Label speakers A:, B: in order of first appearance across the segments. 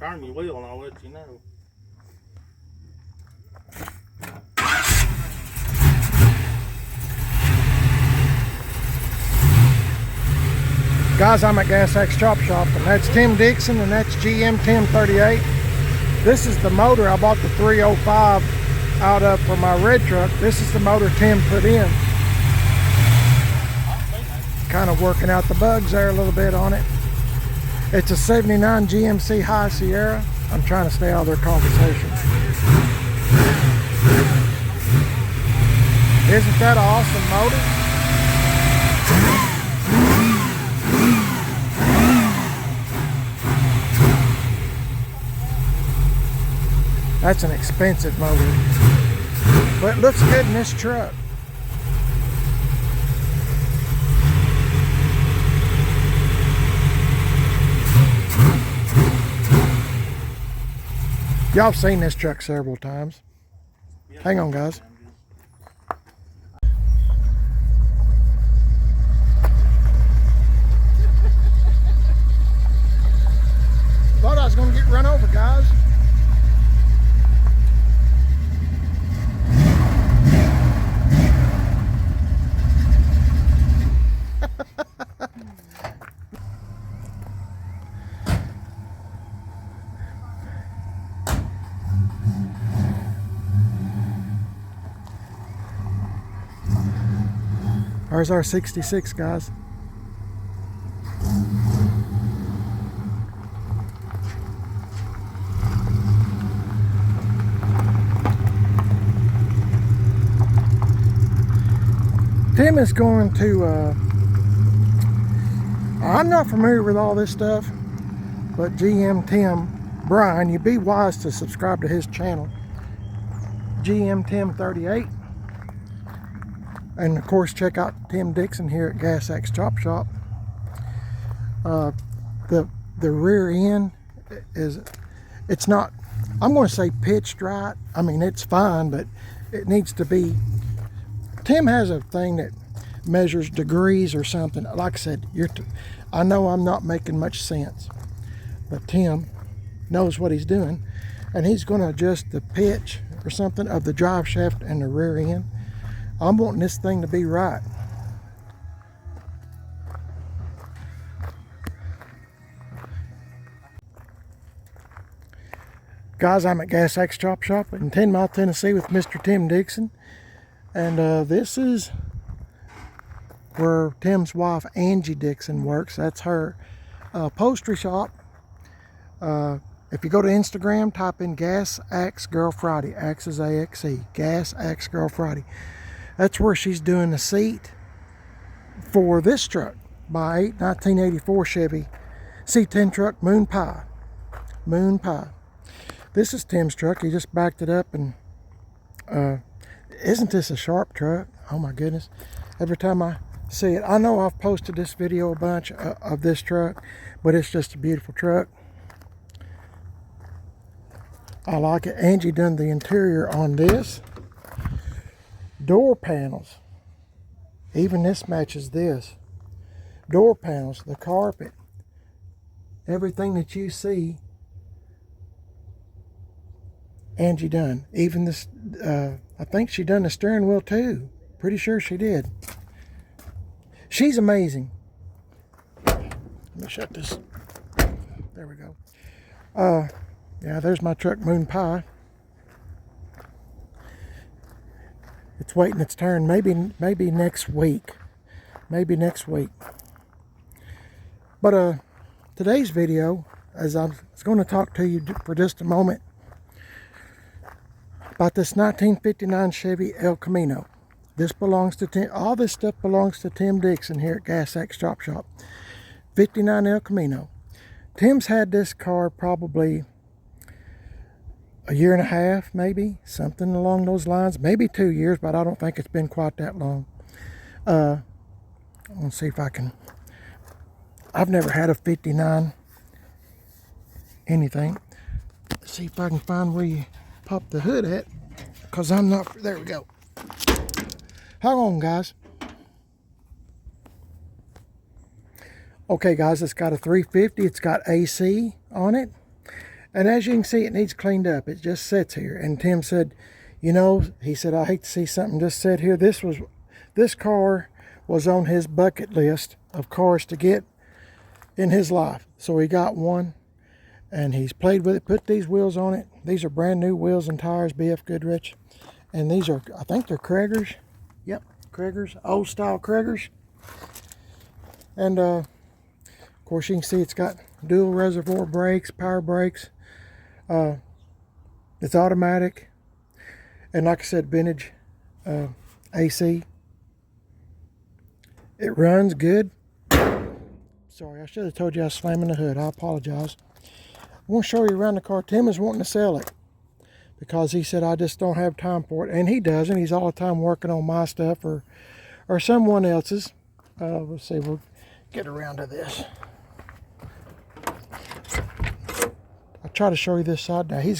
A: turn your wheel and I'll let you know.
B: Guys, I'm at Gas X Chop Shop, and that's Tim Dixon, and that's GM Tim 38. This is the motor I bought the 305 out of for my red truck. This is the motor Tim put in. Kind of working out the bugs there a little bit on it. It's a 79 GMC High Sierra. I'm trying to stay out of their conversation. Isn't that an awesome motor? That's an expensive motor, but it looks good in this truck. Y'all have seen this truck several times. Hang on, guys. Thought I was going to get run over, guys. There's our 66, guys. Tim is going to, I'm not familiar with all this stuff, but GM Tim, Brian, you'd be wise to subscribe to his channel, GM Tim 38. And of course, check out Tim Dixon here at Gas X Chop Shop. The rear end is, it's not, I'm going to say pitched right. I mean, it's fine, but it needs to be. Tim has a thing that measures degrees or something. Like I said, I know I'm not making much sense, but Tim knows what he's doing, and he's going to adjust the pitch or something of the drive shaft and the rear end. I'm wanting this thing to be right. Guys, I'm at Gas X Chop Shop in 10 Mile, Tennessee with Mr. Tim Dixon. And this is where Tim's wife, Angie Dixon, works. That's her upholstery shop. If you go to Instagram, type in Gas X Girl Friday. Axe is A-X-E. Gas X Girl Friday. That's where she's doing the seat for this truck by 1984 Chevy C10 truck, Moon Pie. Moon Pie. This is Tim's truck. He just backed it up, and isn't this a sharp truck? Oh my goodness. Every time I see it, I know I've posted this video a bunch of this truck, but it's just a beautiful truck. I like it. Angie done the interior on this. Door panels, even this matches this. Door panels, the carpet, everything that you see, Angie done. Even this, I think she done the steering wheel too. Pretty sure she did. She's amazing. Let me shut this. There we go. Yeah, there's my truck, Moon Pie. It's waiting its turn. Maybe next week. Maybe next week. But today's video, as I was going to talk to you for just a moment about this 1959 Chevy El Camino. This belongs to Tim. All this stuff belongs to Tim Dixon here at Gas X Chop Shop. 59 El Camino. Tim's had this car probably a year and a half, maybe, something along those lines. Maybe 2 years, but I don't think it's been quite that long. Let's see if I can. I've never had a 59 anything. Let's see if I can find where you pop the hood at, because I'm not. There we go. Hang on, guys. Okay, guys, it's got a 350. It's got AC on it. And as you can see, it needs cleaned up. It just sits here. And Tim said, you know, he said, I hate to see something just sit here. This car was on his bucket list of cars to get in his life. So he got one, and he's played with it, put these wheels on it. These are brand new wheels and tires, BF Goodrich. And these are, I think they're Kragers. Yep, Kragers, old style Kragers. And of course you can see it's got dual reservoir brakes, power brakes. It's automatic. And like I said, vintage AC. It runs good. Sorry, I should have told you I was slamming the hood. I apologize. I want to show you around the car. Tim is wanting to sell it because he said, I just don't have time for it. And he doesn't. He's all the time working on my stuff or someone else's. Let's see, we'll get around to this. I'll try to show you this side now. He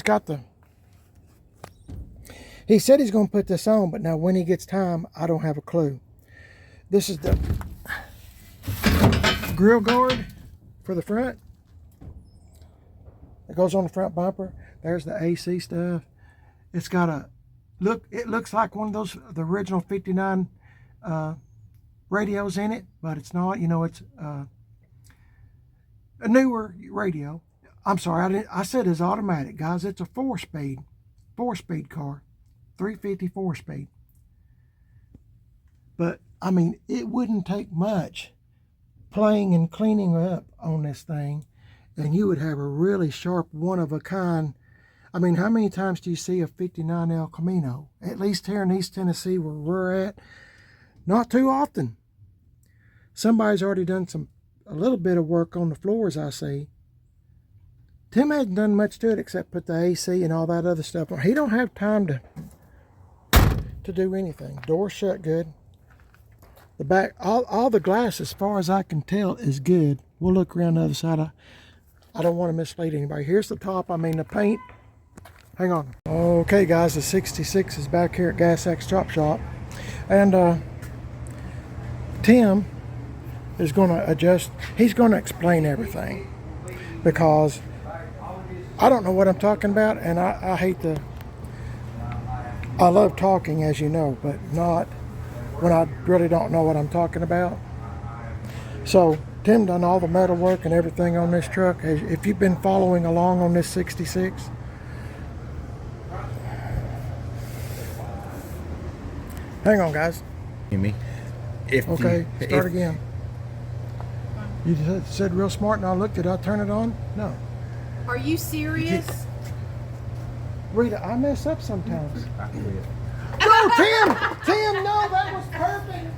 B: said he's going to put this on, but now when he gets time, I don't have a clue. This is the grill guard for the front. It goes on the front bumper. There's the AC stuff. It's got a look. It looks like one of those, the original 59 radios in it, but it's not. You know, it's a newer radio. I'm sorry, I said it's automatic, guys. It's a four-speed car, 350 4-speed. But I mean, it wouldn't take much playing and cleaning up on this thing, and you would have a really sharp, one-of-a-kind. I mean, how many times do you see a 59 El Camino? At least here in East Tennessee where we're at, not too often. Somebody's already done a little bit of work on the floors, I see. Tim hasn't done much to it except put the AC and all that other stuff on. He don't have time to do anything. Door shut good. The back, all the glass, as far as I can tell, is good. We'll look around the other side. I don't want to mislead anybody. Here's the top. I mean, the paint. Hang on. Okay, guys, the 66 is back here at Gas X Chop Shop. And Tim is going to adjust. He's going to explain everything because I don't know what I'm talking about, and I hate to. I love talking, as you know, but not when I really don't know what I'm talking about. So Tim done all the metal work and everything on this truck. If you've been following along on this 66. Hang on, guys.
A: Me.
B: Okay, start again. You said real smart, and I looked. Did I turn it on? No.
C: Are you serious?
B: Rita, I mess up sometimes. No, Tim! Tim, no, that was perfect.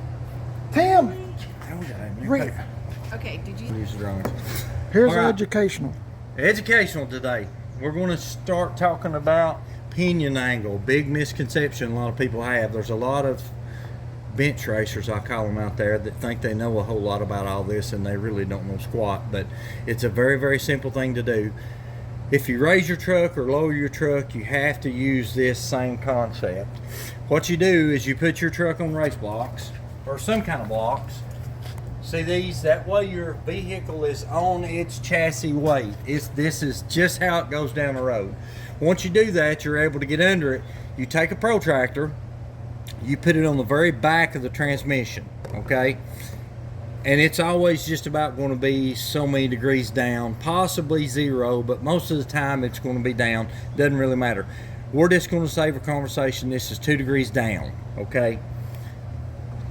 B: Tim! Rita.
C: Okay, did you?
A: Use the drawings.
B: Here's
A: All right.
B: educational.
A: Educational today. We're going to start talking about pinion angle. Big misconception a lot of people have. There's a lot of bench racers, I call them, out there that think they know a whole lot about all this, and they really don't know squat. But it's a very, very simple thing to do. If you raise your truck or lower your truck, you have to use this same concept. What you do is you put your truck on race blocks or some kind of blocks. See these? That way your vehicle is on its chassis weight. This is just how it goes down the road. Once you do that, you're able to get under it. You take a protractor, you put it on the very back of the transmission, okay? And it's always just about going to be so many degrees down, possibly 0, but most of the time it's going to be down. Doesn't really matter. We're just going to save a conversation. This is 2 degrees down, okay?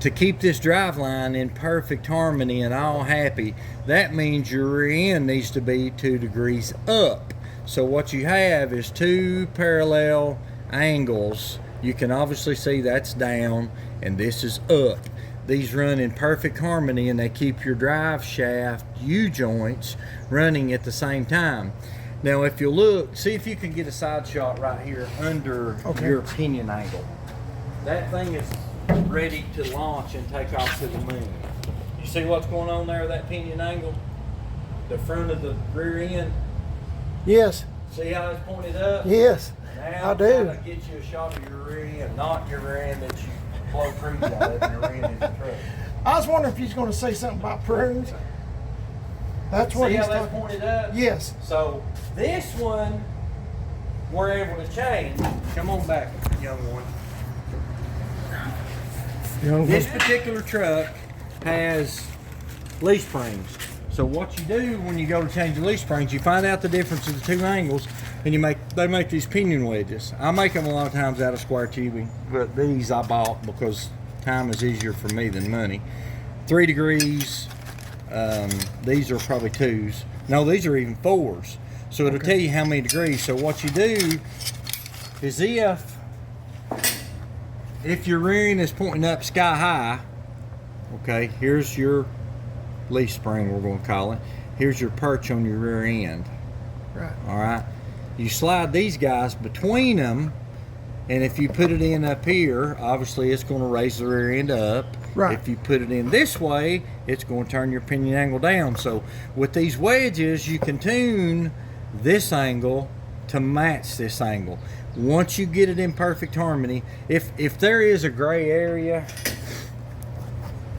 A: To keep this drive line in perfect harmony and all happy, that means your rear end needs to be 2 degrees up. So what you have is 2 parallel angles. You can obviously see that's down and this is up. These run in perfect harmony, and they keep your drive shaft U-joints running at the same time. Now if you look, see if you can get a side shot right here under your pinion angle. That thing is ready to launch and take off to the moon. You see what's going on there, that pinion angle? The front of the rear end?
B: Yes.
A: See how it's pointed up?
B: Yes,
A: now
B: I do.
A: I'm trying to get you a shot of your rear end, not your rear end that you blow trees out of. Your rear end is the truck.
B: I was wondering if he's going to say something about prunes. That's what
A: See
B: he's
A: how that's
B: talking.
A: pointed up?
B: Yes.
A: So this one, we're able to change. Come on back, young one. This particular truck has leaf springs. So what you do when you go to change the leaf springs, you find out the difference of the two angles, and they make these pinion wedges. I make them a lot of times out of square tubing, but these I bought because time is easier for me than money. 3 degrees. These are probably 2s. No, these are even 4s. So it'll tell you how many degrees. So what you do is if your rear end is pointing up sky high, okay, here's your leaf spring, we're going to call it. Here's your perch on your rear end.
B: Right.
A: All right. You slide these guys between them, and if you put it in up here, obviously it's going to raise the rear end up.
B: Right.
A: If you put it in this way, it's going to turn your pinion angle down. So with these wedges, you can tune this angle to match this angle. Once you get it in perfect harmony, if there is a gray area,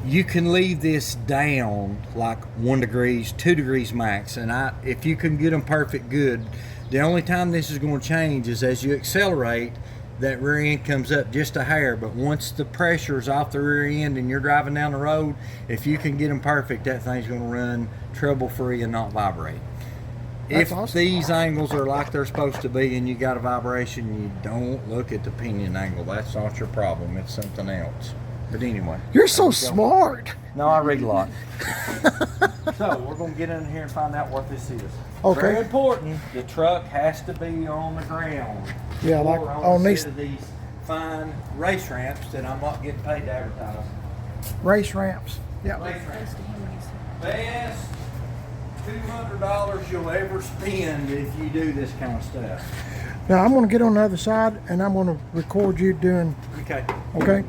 A: you can leave this down like 1 degree, 2 degrees max. And if you can get them perfect good, the only time this is going to change is as you accelerate, that rear end comes up just a hair. But once the pressure is off the rear end and you're driving down the road, if you can get them perfect, that thing's going to run trouble free and not vibrate.
B: That's
A: If
B: awesome.
A: these angles are like they're supposed to be and you got a vibration, you don't look at the pinion angle. That's not your problem. It's something else. But anyway.
B: You're so
A: there we go.
B: smart.
A: No, I read a lot. So we're going to get in here and find out what this is.
B: Okay.
A: Very important. The truck has to be on the ground.
B: Yeah, like
A: or
B: on
A: a
B: these
A: set of these fine race ramps that I'm not getting paid to advertise.
B: race ramps. Yeah.
A: Race ramps. Best $200 you'll ever spend if you do this kind of stuff.
B: Now I'm going to get on the other side and I'm going to record you doing.
A: Okay.
B: Okay.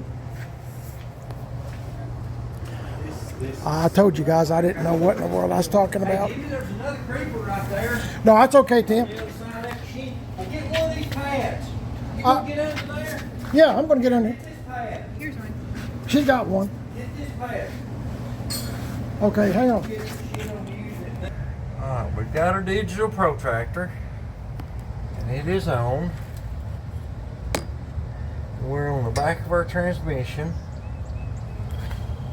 A: This.
B: I told you guys I didn't know what in the world I was talking about.
A: Hey, there's another creeper right there.
B: No, that's okay, Tim.
A: The other side of that sheet. Well, get one of these pads. You gonna get under there?
B: Yeah, I'm going to get on here.
A: Get this pad.
C: Here's one.
B: She got one.
A: Get this pad.
B: Okay, hang on.
A: Get this shit on using it. Alright, we've got our digital protractor. And it is on. We're on the back of our transmission.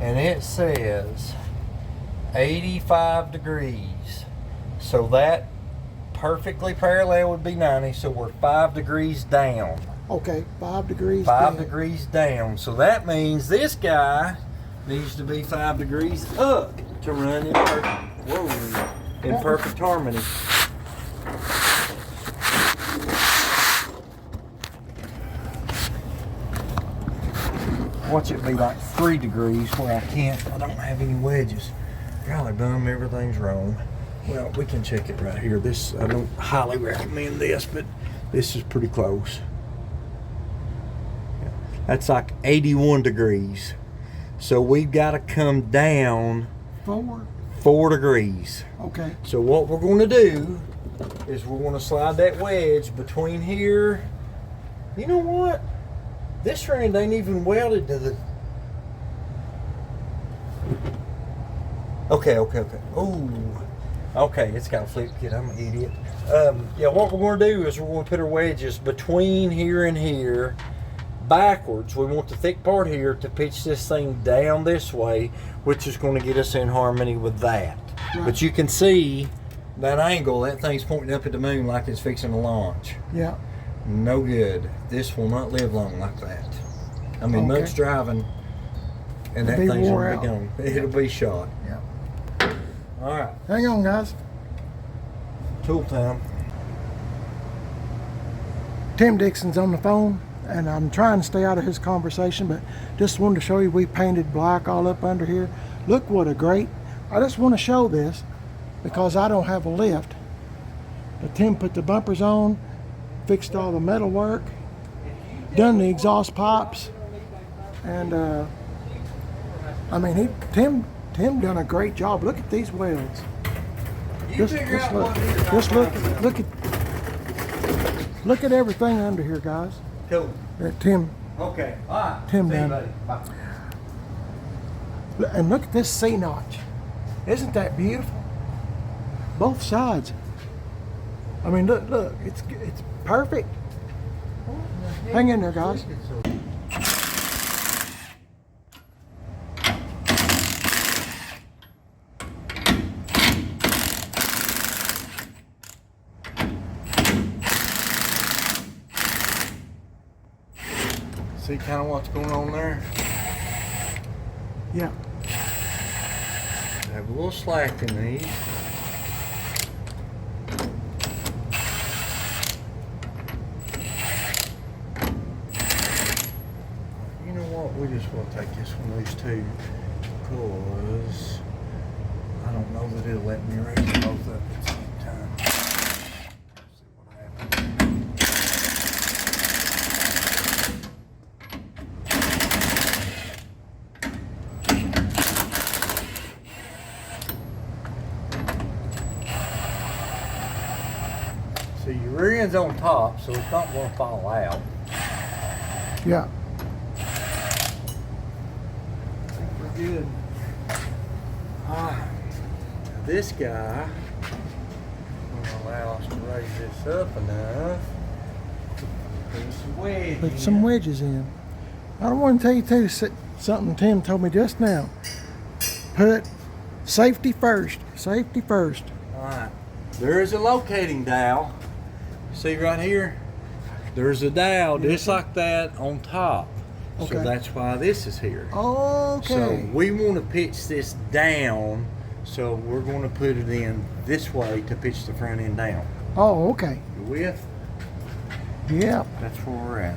A: And it says 85 degrees. So that perfectly parallel would be 90. So we're 5 degrees down.
B: Okay, 5 degrees.
A: 5
B: down.
A: degrees down. So that means this guy needs to be 5 degrees up to run in perfect harmony. Watch it be like 3 degrees where I don't have any wedges. Golly bum, everything's wrong. Well, we can check it right here. I don't highly recommend this, but this is pretty close. That's like 81 degrees. So we've got to come down 4 degrees.
B: Okay.
A: So what we're going to do is we're going to slide that wedge between here. You know what? This end ain't even welded to the... Okay. Ooh. Okay, it's got a flip kit. I'm an idiot. Yeah, what we're going to do is we're going to put our wedges between here and here backwards. We want the thick part here to pitch this thing down this way, which is going to get us in harmony with that.
B: Right.
A: But you can see that angle. That thing's pointing up at the moon like it's fixing to launch.
B: Yeah.
A: No good. This will not live long like that. I mean,
B: Okay.
A: much driving, and that
B: It'll be
A: thing's
B: wore
A: gonna be gone. It'll be shot.
B: Yeah.
A: All right,
B: Hang on, guys.
A: tool time.
B: Tim Dixon's on the phone, and I'm trying to stay out of his conversation, but just wanted to show you we painted black all up under here. Look what a great... I just want to show this because I don't have a lift. But Tim put the bumpers on, fixed all the metal work, done the exhaust pipes, and I mean, Tim done a great job. Look at these welds.
A: You figure out
B: look.
A: what it is.
B: Just look at everything under here, guys.
A: Cool.
B: Tim,
A: Okay. All right.
B: Tim
A: See you,
B: done.
A: buddy. Bye.
B: and look at this C notch. Isn't that beautiful? both sides. I mean, look, it's perfect. Hang in there, guys.
A: See kind of what's going on there?
B: Yeah.
A: Have a little slack in these. You know what? We just want to take this one of these two because I don't know that it'll let me raise them both up at the same time. Let's see what happens. See, your rear end's on top, so it's not going to fall out.
B: Yeah.
A: I think we're good. Now this guy is going to allow us to raise this up enough. Put some wedges.
B: Put some wedges in. I don't want to tell you too something Tim told me just now. Put safety first. Safety first.
A: Alright. There is a locating dowel. See right here? There's a dowel just like that on top. So
B: Okay.
A: that's why this is here.
B: Okay.
A: So we want to pitch this down, so we're going to put it in this way to pitch the front end down.
B: Oh, okay.
A: You with?
B: Yeah.
A: That's where we're at.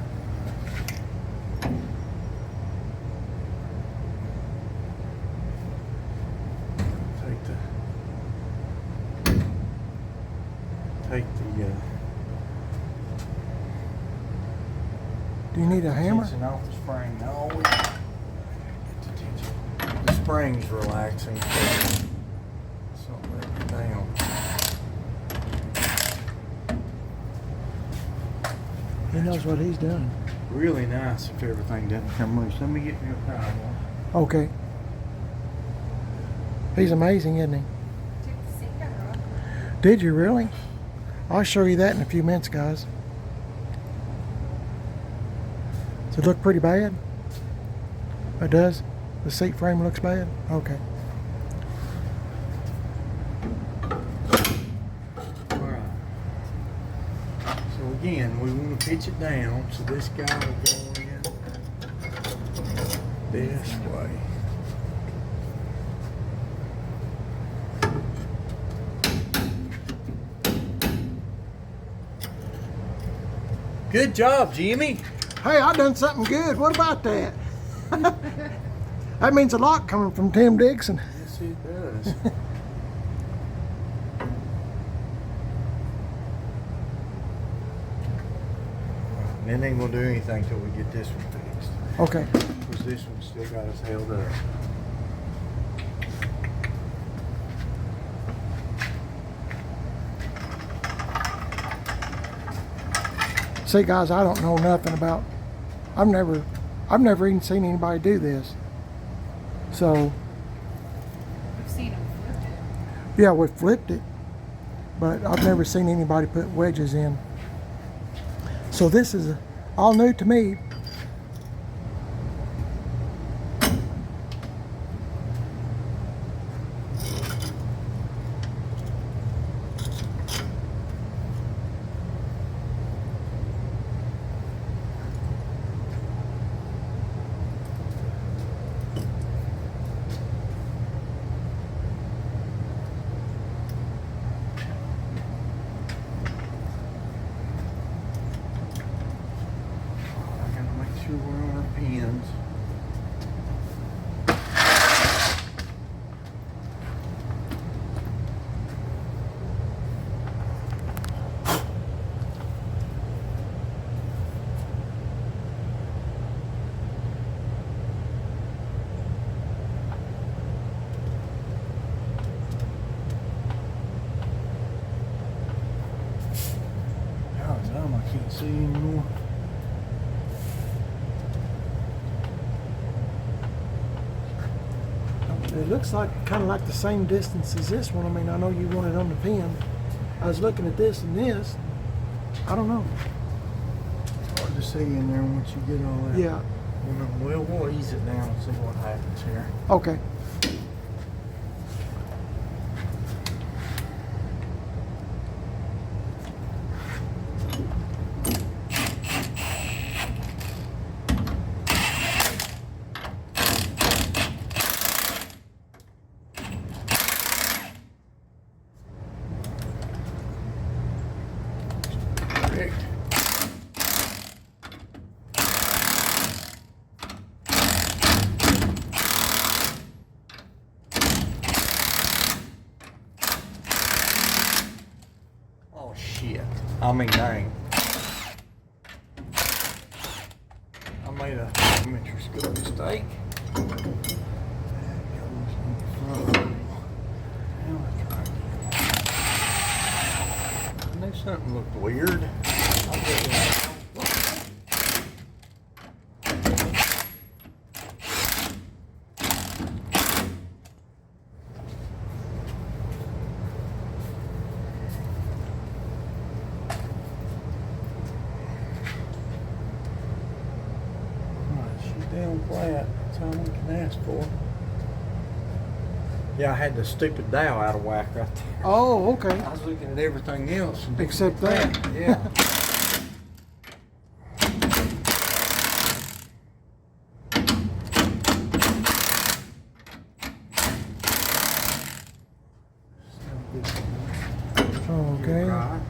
A: Take the
B: Do you need a hammer?
A: tension off the spring. No, we get the tension. The spring's relaxing. So let it down.
B: He knows what he's done.
A: Really nice if everything doesn't come loose. Let me get me a power one.
B: Okay. He's amazing, isn't he?
C: Took the seat cover off.
B: Did you really? I'll show you that in a few minutes, guys. Does it look pretty bad? It does? The seat frame looks bad? Okay.
A: Alright. So again, we want to pitch it down so this guy will go in this way. Good job, Jimmy.
B: Hey, I done something good. What about that? That means a lot coming from Tim Dixon.
A: Yes, it does. And it ain't gonna do anything till we get this one fixed.
B: Okay.
A: Because this one's still got us held up.
B: See, guys, I don't know nothing about. I've never even seen anybody do this. So,
C: We've seen them flip it.
B: yeah, we flipped it, but I've never seen anybody put wedges in. So this is all new to me.
A: I gotta make sure we're on our pins. God damn, I can't see anymore.
B: It looks like kind of like the same distance as this one. I mean, I know you want it on the pin. I was looking at this and this. I don't know.
A: It's hard to see in there once you get all that.
B: Yeah.
A: We'll ease it down and see what happens here.
B: Okay.
A: Correct. Oh shit. I mean, dang. I made a microscopic mistake. I knew something looked weird. She's down flat. That's all we can ask for. Yeah, I had the stupid dial out of whack right there.
B: Oh, okay.
A: I was looking at everything else. And
B: Except that.
A: Yeah.
B: Okay.
A: Right.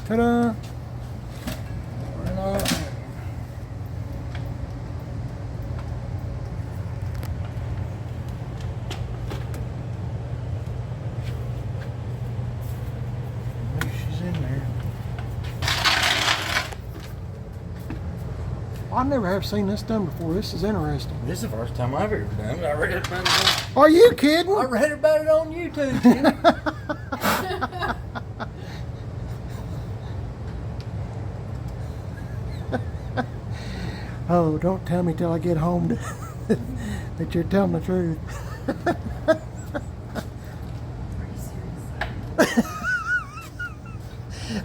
B: Ta-da!
A: She's in there.
B: I never have seen this done before. This is interesting.
A: This is the first time I've ever done it. I read about it
B: Are you kidding?
A: I read about it on YouTube, Jim.
B: Oh, don't tell me till I get home that you're telling the truth.
C: Are you serious?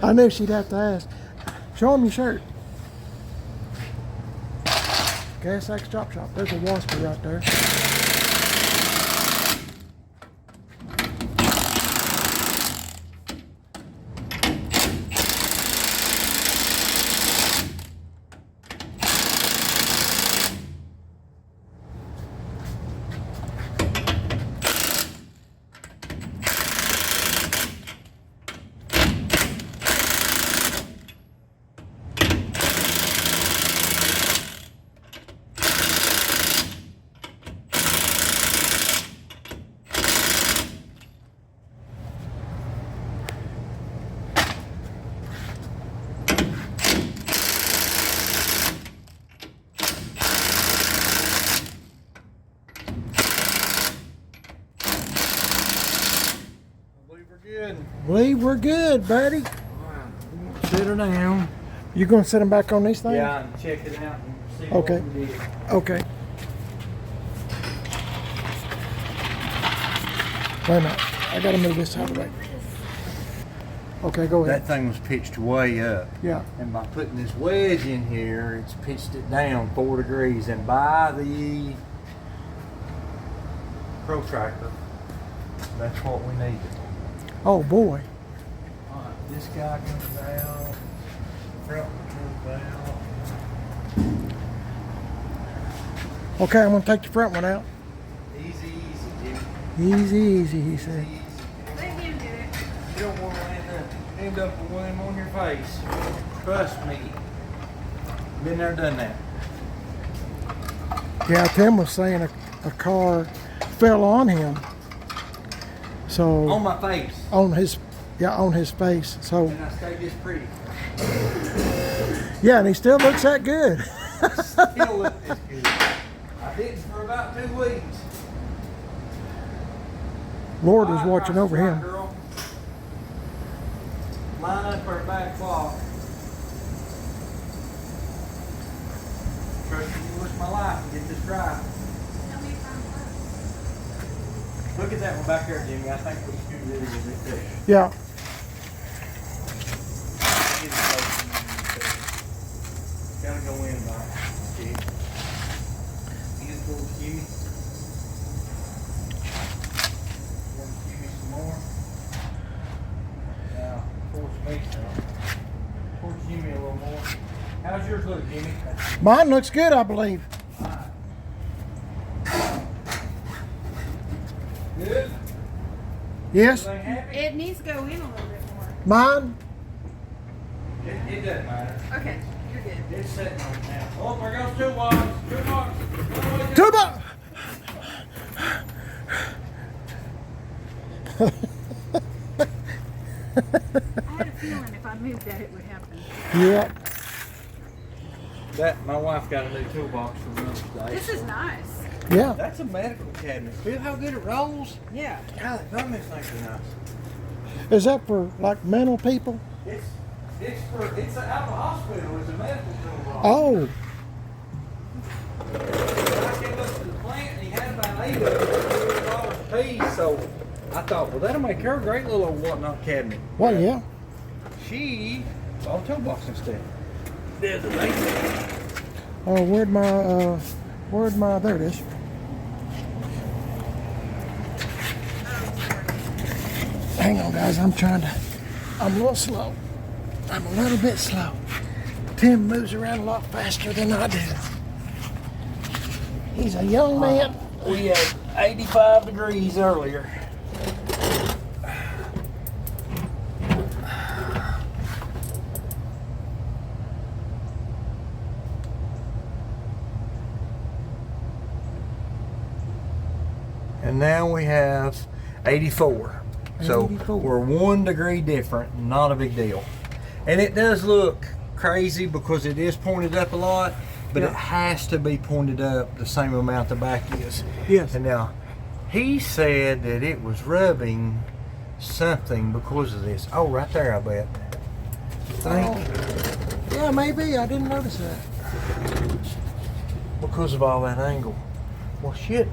B: I knew she'd have to ask. Show him your shirt. Gas Axe Chop Shop. There's a wasper right there.
A: Good.
B: Believe we're good, buddy.
A: Sit her down.
B: You gonna set them back on these things?
A: Yeah, and check it out and see
B: Okay.
A: what we did.
B: Okay. Wait a minute. I gotta move this out of the way. Okay, go ahead.
A: That thing was pitched way up.
B: Yeah.
A: And by putting this wedge in here, it's pitched it down 4 degrees. And by the protractor, that's what we needed.
B: Oh boy.
A: Alright, this guy comes out, front one comes out.
B: Okay, I'm gonna take the front one out.
A: Easy, Jimmy.
B: Easy, easy, he said.
A: Easy.
C: Let him do it.
A: You don't want to end up with one on your face. Trust me. Been there, done that.
B: Yeah, Tim was saying a car fell on him. So
A: On my face.
B: on his face. So
A: And I stayed this pretty.
B: yeah, and he still looks that good.
A: Still look this good. I did for about 2 weeks.
B: Lord was
A: All right,
B: watching over
A: right,
B: him.
A: girl. line up our back block. Trust me, you risk my life to get this dry.
C: Tell me if I'm close.
A: Look at that one back there, Jimmy. I think we should do it a little bit there.
B: Yeah.
A: Gotta go in, Mike. See? In towards Jimmy. Want to give me some more? Now, towards me some. Towards Jimmy a little more. How's yours look, Jimmy?
B: Mine looks good, I believe.
A: Good?
B: Yes.
A: Everything happy?
C: It needs to go in a little bit more.
B: Mine.
A: It doesn't matter.
C: Okay, you're good.
A: It's sitting on it now. Oh, there goes 2 blocks. 2 blocks.
B: Two bucks.
C: I had a feeling if I moved that, it would happen.
B: Yeah.
A: That, my wife got a new toolbox for Mother's Day.
C: This is nice.
B: Yeah.
A: That's a medical cabinet. Feel how good it rolls?
C: Yeah.
A: God, them things are nice.
B: Is that for like mental people?
A: It's out of the hospital. It's a medical toolbox.
B: Oh.
A: I came up to the plant and he had about 8 of them, $2 a piece. So I thought, well, that'll make her a great little whatnot cabinet.
B: Well, yeah.
A: She bought a toolbox instead. There's a lady.
B: Oh, there it is. Hang on, guys. I'm a little slow. I'm a little bit slow. Tim moves around a lot faster than I do. He's a young man.
A: We had 85 degrees earlier. And now we have 84. So
B: 84.
A: we're 1 degree different, not a big deal. And it does look crazy because it is pointed up a lot, but
B: Yeah.
A: it has to be pointed up the same amount the back is.
B: Yes.
A: And now, he said that it was rubbing something because of this. Oh, right there, I bet.
B: Yeah, maybe. I didn't notice that.
A: Because of all that angle. Well, shit.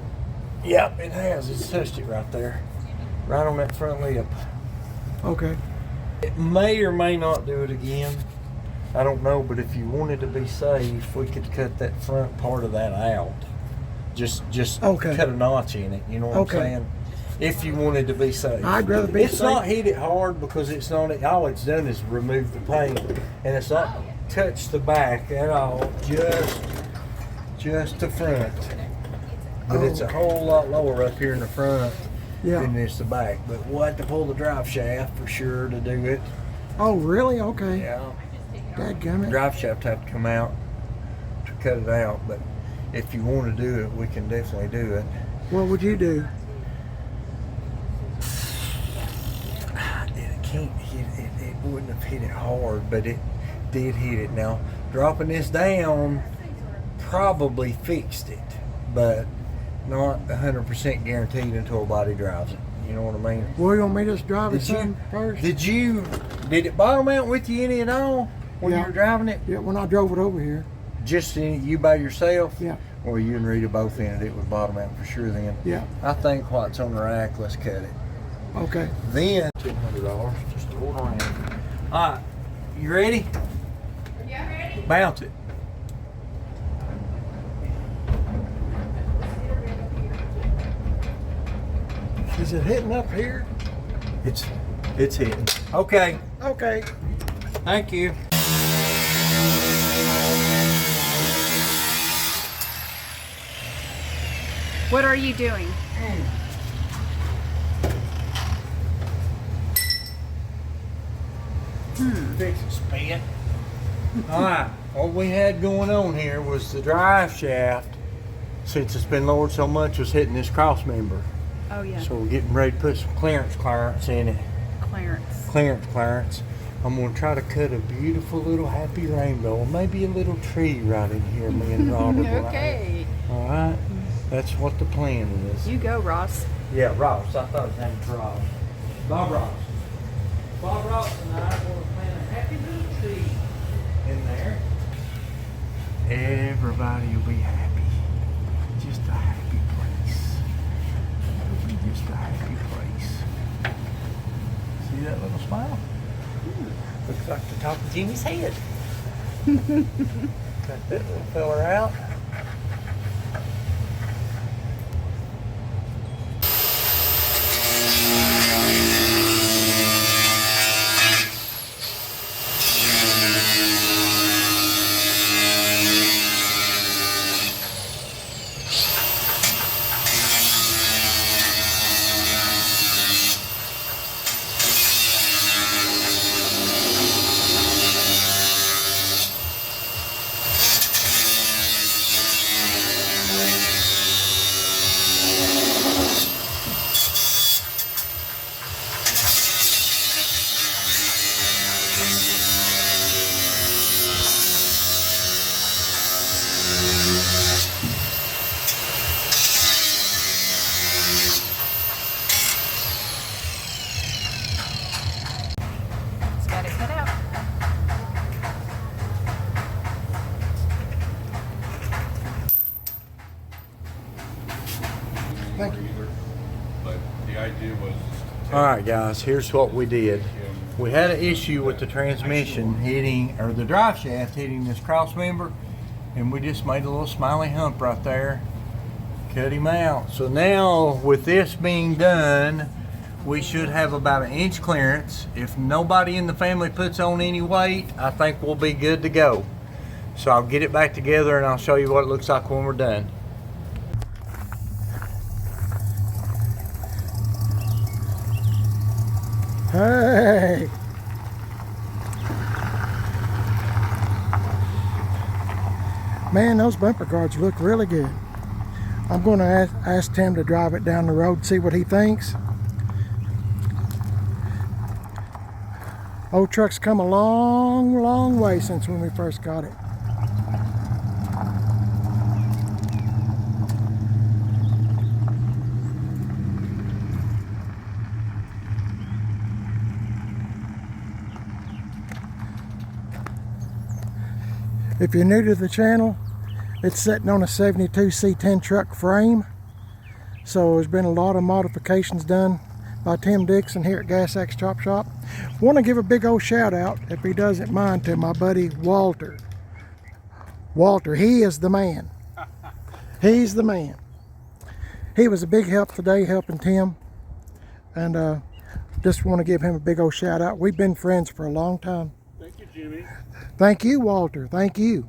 A: Yep, it has. It's touched it right there. Right on that front lip.
B: Okay.
A: It may or may not do it again. I don't know, but if you wanted to be safe, we could cut that front part of that out. Just
B: Okay.
A: cut a notch in it, you know what
B: Okay.
A: I'm saying? If you wanted to be safe.
B: I'd rather be
A: It's
B: safe.
A: not hit it hard because it's not, all it's done is remove the paint. And it's not touched the back at all, just the front. But it's a whole lot lower up here in the front
B: Yeah.
A: than it's the back. But we'll have to pull the drive shaft for sure to do it.
B: Oh, really? Okay.
A: Yeah.
B: Dadgummit.
A: Drive shaft have to come out to cut it out, but if you want to do it, we can definitely do it.
B: What would you do?
A: It can't hit it. It wouldn't have hit it hard, but it did hit it. Now, dropping this down probably fixed it, but not 100% guaranteed until a body drives it. You know what I mean?
B: Well, you want me to just drive it
A: Did you-
B: some first?
A: Did it bottom out with you any at all when you
B: Yeah.
A: were driving it?
B: Yeah, when I drove it over here.
A: Just you by yourself?
B: Yeah.
A: Or you and Rita both in it, it would bottom out for sure then.
B: Yeah.
A: I think what's on the rack, let's cut it.
B: Okay.
A: Then $200, just hold on. All right, you ready?
C: Yeah, ready?
A: Bounce it.
B: Is it hitting up here?
A: It's hitting. Okay,
B: Okay.
A: thank you.
C: What are you doing?
A: Fix it, spin. All right, what we had going on here was the drive shaft, since it's been lowered so much, was hitting this cross member.
C: Oh yeah,
A: So we're getting ready to put some clearance in it.
C: clearance.
A: I'm gonna try to cut a beautiful little happy rainbow, maybe a little tree right in here, me and Robert.
C: Okay,
A: All right, that's what the plan is.
C: you go, Ross.
A: Yeah, Ross. I thought his name was Ross. Bob Ross. Bob Ross and I are going to plant a happy little tree in there. Everybody will be happy. Just a happy place. It'll be just a happy place. See that little smile? Looks like the top of Jimmy's head. Cut that little feller out.
C: Got it cut out.
B: Thank you.
D: But the idea was.
A: All right, guys, here's what we did. We had an issue with the transmission hitting, or the drive shaft hitting this cross member, and we just made a little smiley hump right there, cut him out. So now, with this being done, we should have about an inch clearance. If nobody in the family puts on any weight, I think we'll be good to go. So I'll get it back together and I'll show you what it looks like when we're done.
B: Hey! Man, those bumper guards look really good. I'm going to ask Tim to drive it down the road, see what he thinks. Old truck's come a long, long way since when we first got it. If you're new to the channel, it's sitting on a 72 C10 truck frame. So there's been a lot of modifications done by Tim Dixon here at Gas X Chop Shop. Want to give a big old shout out, if he doesn't mind, to my buddy Walter. Walter, he is the man. He's the man. He was a big help today helping Tim. And just want to give him a big old shout out. We've been friends for a long time.
D: Thank you, Jimmy.
B: Thank you, Walter. Thank you.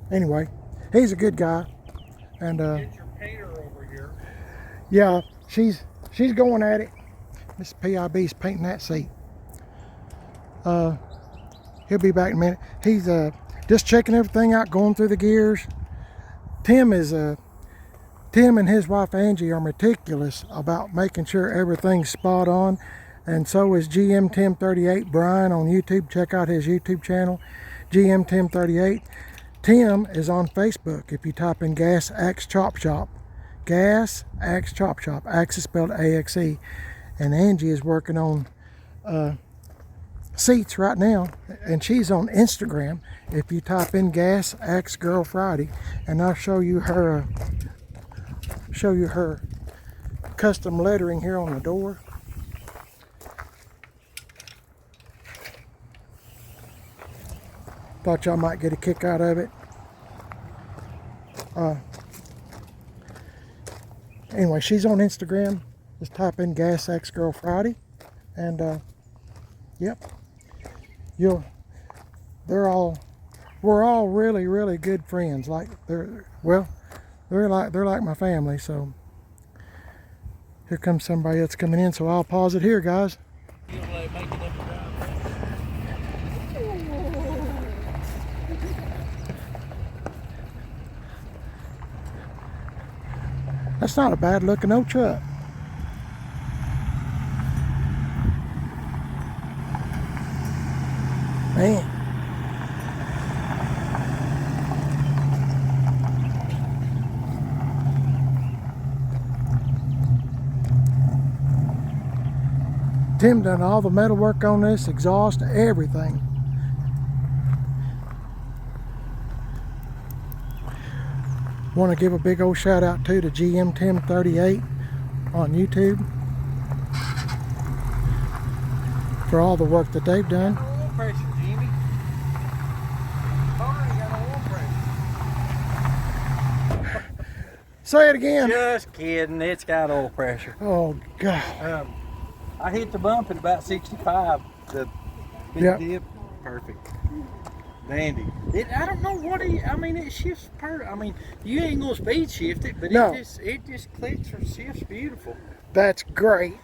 B: Anyway, he's a good guy. And
D: Get your painter over here.
B: yeah, she's going at it. Miss PIB's painting that seat. He'll be back in a minute. He's just checking everything out, going through the gears. Tim and his wife Angie are meticulous about making sure everything's spot on. And so is GM Tim 38 Brian on YouTube. Check out his YouTube channel, GM Tim 38. Tim is on Facebook if you type in Gas X Chop Shop. Gas X Chop Shop. Axe is spelled AXE. And Angie is working on seats right now, and she's on Instagram if you type in Gas X Girl Friday, and I'll show you her custom lettering here on the door. Thought y'all might get a kick out of it. Anyway, she's on Instagram. Just type in Gas X Girl Friday, and yep, we're all really, really good friends. Like they're like my family. So here comes somebody that's coming in. So I'll pause it here, guys. That's not a bad looking old truck. Man. Tim done all the metal work on this, exhaust, everything. Want to give a big old shout out to GM Tim 38 on YouTube for all the work that they've done.
A: Oil pressure, Jimmy. Car ain't got oil pressure.
B: Say it again.
A: Just kidding. It's got oil pressure.
B: Oh God.
A: I hit the bump at about 65. The big
B: Yep.
A: dip, perfect. Dandy. I don't know what I mean, it shifts I mean, you ain't gonna speed shift it, but
B: No.
A: it just clicks or shifts beautiful.
B: That's great.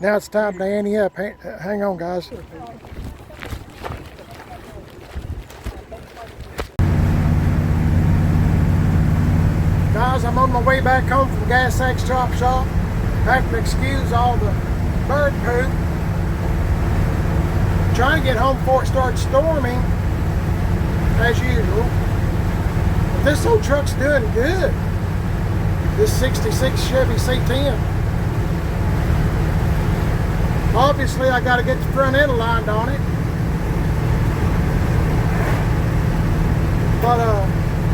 B: Now it's time to ante up. Hang on, guys. Guys, I'm on my way back home from Gas X Chop Shop. Have to excuse all the bird poop. Trying to get home before it starts storming, as usual. But this old truck's doing good. This 66 Chevy C10. Obviously, I got to get the front end aligned on it. But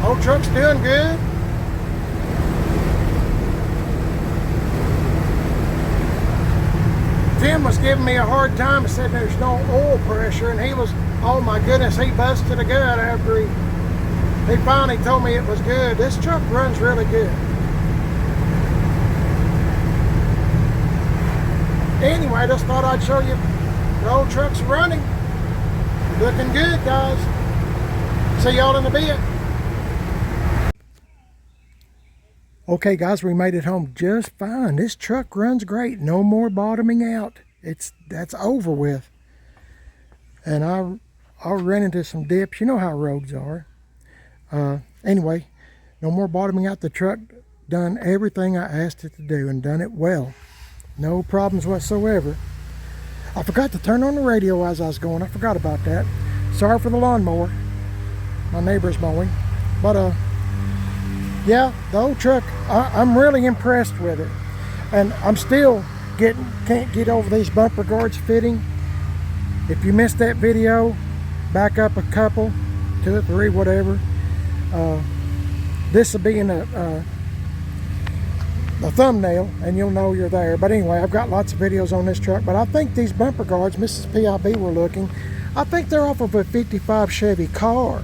B: old truck's doing good. Tim was giving me a hard time and said there's no oil pressure, and he was, oh my goodness, he busted a gut after he finally told me it was good. This truck runs really good. Anyway, I just thought I'd show you the old truck's running. Looking good, guys. See y'all in a bit. Okay, guys, we made it home just fine. This truck runs great. No more bottoming out. That's over with. And I ran into some dips. You know how roads are. Anyway, no more bottoming out. The truck done everything I asked it to do and done it well. No problems whatsoever. I forgot to turn on the radio as I was going. I forgot about that. Sorry for the lawnmower. My neighbor's mowing. But yeah, the old truck, I'm really impressed with it. And I'm still can't get over these bumper guards fitting. If you missed that video, back up a couple, 2 or 3, whatever. This will be in a thumbnail and you'll know you're there. But anyway, I've got lots of videos on this truck, but I think these bumper guards, Mrs. PIB were looking, I think they're off of a 55 Chevy car.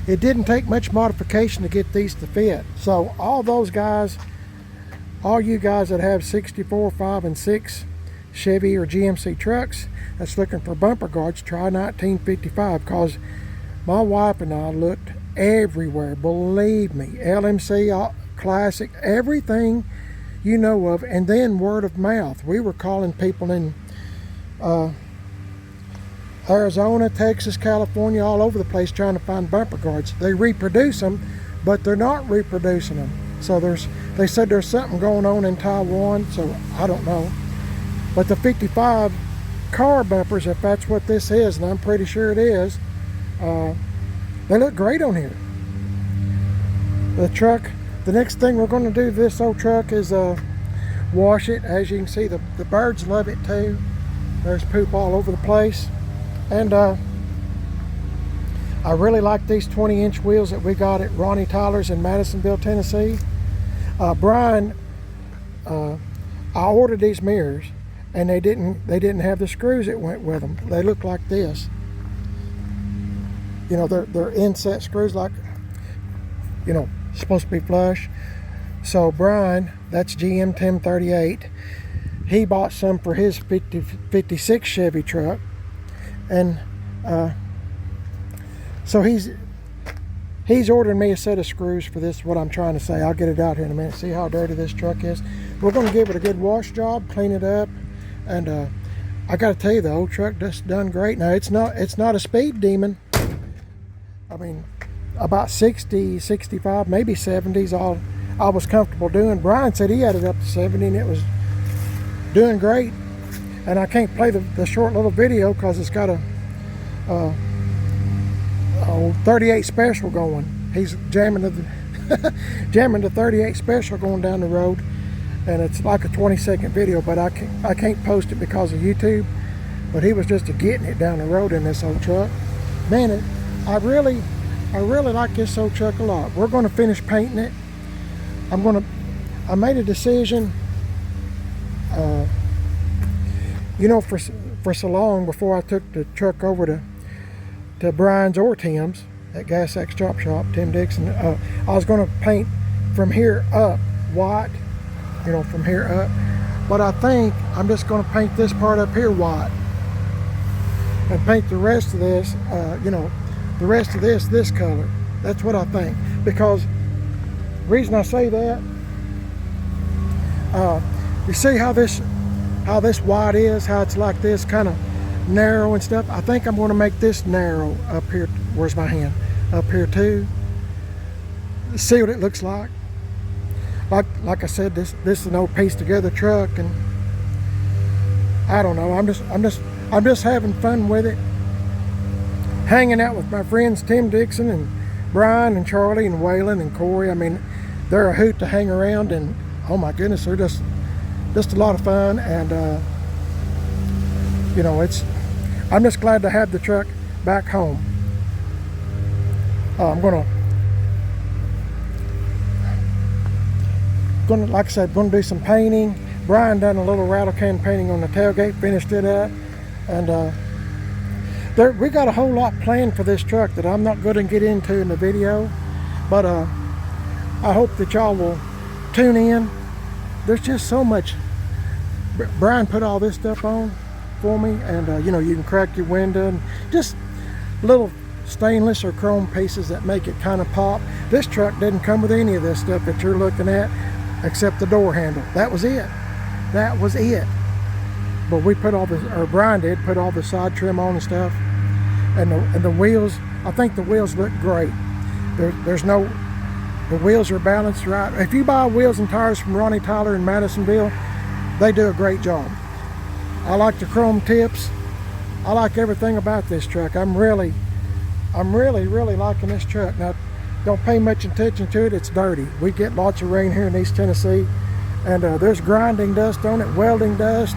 B: It didn't take much modification to get these to fit. So all those guys, all you guys that have 64, 5, and 6 Chevy or GMC trucks that's looking for bumper guards, try 1955, because my wife and I looked everywhere, believe me. LMC, Classic, everything you know of, and then word of mouth. We were calling people in Arizona, Texas, California, all over the place trying to find bumper guards. They reproduce them, but they're not reproducing them. So they said there's something going on in Taiwan, so I don't know. But the 55 car bumpers, if that's what this is, and I'm pretty sure it is, they look great on here. The truck, the next thing we're going to do to this old truck is wash it. As you can see, the birds love it too. There's poop all over the place. And I really like these 20-inch wheels that we got at Ronnie Tyler's in Madisonville, Tennessee. Brian, I ordered these mirrors, and they didn't have the screws that went with them. They look like this. You know, they're inset screws, like, you know, supposed to be flush. So Brian, that's GM Tim 38, he bought some for his 56 Chevy truck. And so he's ordering me a set of screws for this, what I'm trying to say. I'll get it out here in a minute, see how dirty this truck is. We're going to give it a good wash job, clean it up, and I got to tell you, the old truck just done great. Now, it's not a speed demon. I mean, about 60, 65, maybe 70s, all I was comfortable doing. Brian said he had it up to 70, and it was doing great. And I can't play the short little video because it's got a 38 special going. He's jamming the 38 special going down the road. and it's like a 20-second video, but I can't post it because of YouTube. But he was just getting it down the road in this old truck. Man, I really like this old truck a lot. We're going to finish painting it. I made a decision, you know, for so long before I took the truck over to Brian's or Tim's at Gas X Chop Shop, Tim Dixon. I was going to paint from here up white, you know, from here up. But I think I'm just going to paint this part up here white and paint the rest of this, you know, the rest of this color. That's what I think. Because the reason I say that, you see how this white is, how it's like this kind of narrow and stuff. I think I'm going to make this narrow up here. Where's my hand? Up here too. See what it looks like. Like I said, this is an old piece together truck, and I don't know. I'm just having fun with it. Hanging out with my friends Tim Dixon and Brian and Charlie and Waylon and Corey. I mean, they're a hoot to hang around, and oh my goodness, they're just a lot of fun. And you know, I'm just glad to have the truck back home. I'm gonna, like I said, gonna do some painting. Brian done a little rattle can painting on the tailgate, finished it up, and we got a whole lot planned for this truck that I'm not going to get into in the video, but I hope that y'all will tune in. There's just so much. Brian put all this stuff on for me, and you know, you can crack your window and just little stainless or chrome pieces that make it kind of pop. This truck didn't come with any of this stuff that you're looking at except the door handle. That was it. That was it. But we put all the, or Brian did, put all the side trim on and stuff, and the wheels. I think the wheels look great. The wheels are balanced right. If you buy wheels and tires from Ronnie Tyler in Madisonville, they do a great job. I like the chrome tips. I like everything about this truck. I'm really liking this truck. Now, don't pay much attention to it. It's dirty. We get lots of rain here in East Tennessee, and there's grinding dust on it, welding dust,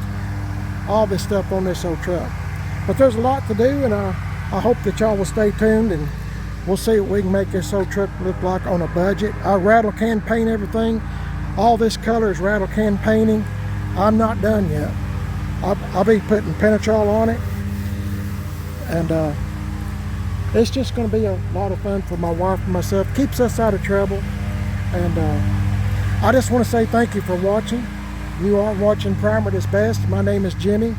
B: all this stuff on this old truck. But there's a lot to do, and I hope that y'all will stay tuned, and we'll see what we can make this old truck look like on a budget. I rattle can paint everything. All this color is rattle can painting. I'm not done yet. I'll be putting penetrol on it, and it's just going to be a lot of fun for my wife and myself. Keeps us out of trouble, and I just want to say thank you for watching. You are watching Primer That's Best. My name is Jimmy,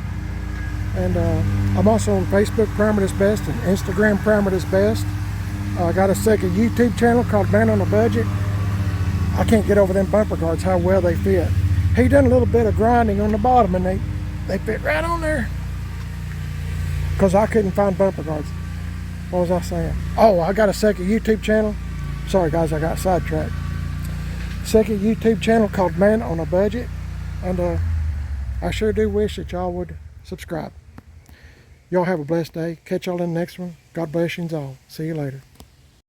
B: and I'm also on Facebook, Primer That's Best, and Instagram, Primer That's Best. I got a second YouTube channel called Man on a Budget. I can't get over them bumper guards, how well they fit. He done a little bit of grinding on the bottom, and they fit right on there, because I couldn't find bumper guards. What was I saying? Oh, I got a second YouTube channel. Sorry guys, I got sidetracked. Second YouTube channel called Man on a Budget, and I sure do wish that y'all would subscribe. Y'all have a blessed day. Catch y'all in the next one. God bless you all. See you later.